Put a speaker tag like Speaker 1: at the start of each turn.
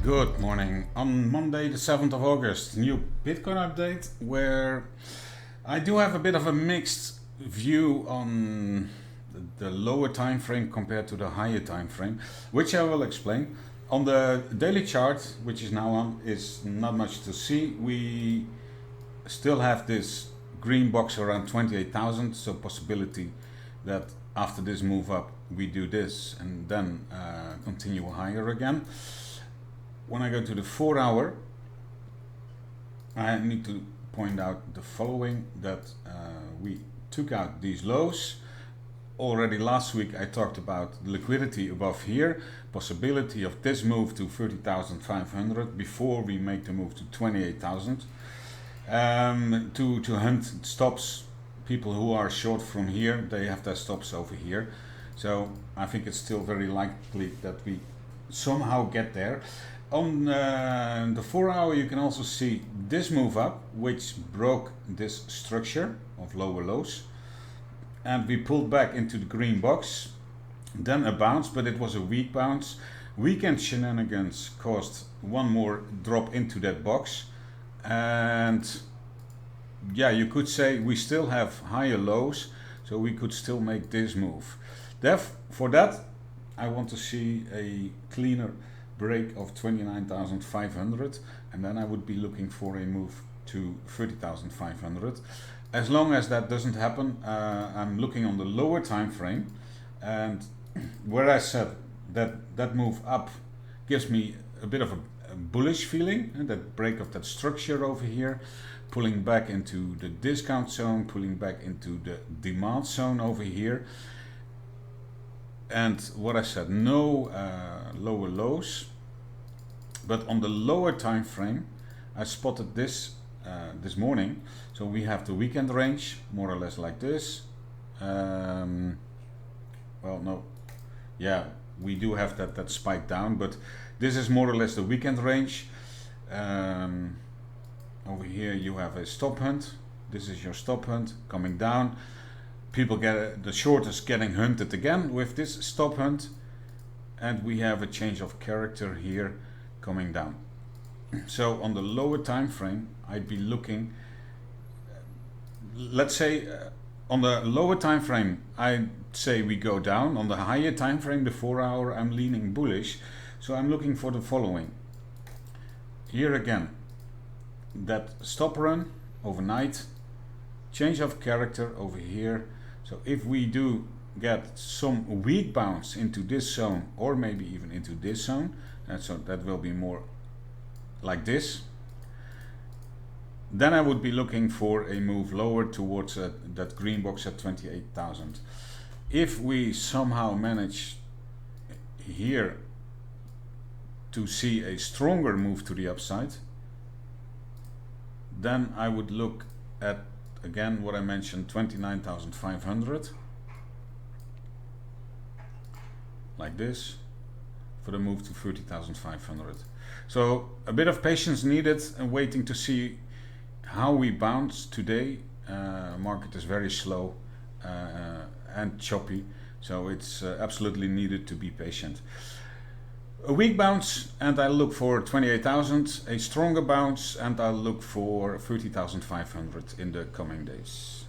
Speaker 1: Good morning. On Monday the 7th of August, new Bitcoin update where I do have a bit of a mixed view on the lower time frame compared to the higher time frame, which I will explain. On the daily chart, which is now on, is not much to see. We still have this green box around 28,000, so possibility that after this move up we do this and then continue higher again. When I go to the 4 hour, I need to point out the following, that we took out these lows. Already last week I talked about liquidity above here, possibility of this move to 30,500 before we make the move to 28,000. To hunt stops, people who are short from here, they have their stops over here. So I think it's still very likely that we somehow get there. On the 4 hour you can also see this move up, which broke this structure of lower lows, and we pulled back into the green box, then a bounce, but it was a weak bounce. Weekend shenanigans caused one more drop into that box, and yeah, you could say we still have higher lows, so we could still make this move. For that I want to see a cleaner break of 29,500, and then I would be looking for a move to 30,500. As long as that doesn't happen, I'm looking on the lower time frame, and where I said that move up gives me a bit of a bullish feeling, and that break of that structure over here, pulling back into the discount zone, pulling back into the demand zone over here. And what I said, no lower lows, but on the lower time frame I spotted this this morning. So we have the weekend range more or less like this. Well, no, yeah, we do have that spike down, but this is more or less the weekend range. Over here you have a stop hunt. This is your stop hunt coming down. People get the shorters getting hunted again with this stop hunt, and we have a change of character here coming down. So on the lower time frame I'd be looking, let's say on the lower time frame I'd say we go down. On the higher time frame, the 4 hour, I'm leaning bullish, so I'm looking for the following. Here again, that stop run overnight, change of character over here. So if we do get some weak bounce into this zone, or maybe even into this zone, and so that will be more like this, then I would be looking for a move lower towards that green box at 28,000. If we somehow manage here to see a stronger move to the upside, then I would look at, again, what I mentioned, 29,500, like this, for the move to 30,500. So a bit of patience needed, and waiting to see how we bounce today. Market is very slow and choppy, so it's absolutely needed to be patient. A weak bounce and I'll look for 28,000, a stronger bounce and I'll look for 30,500 in the coming days.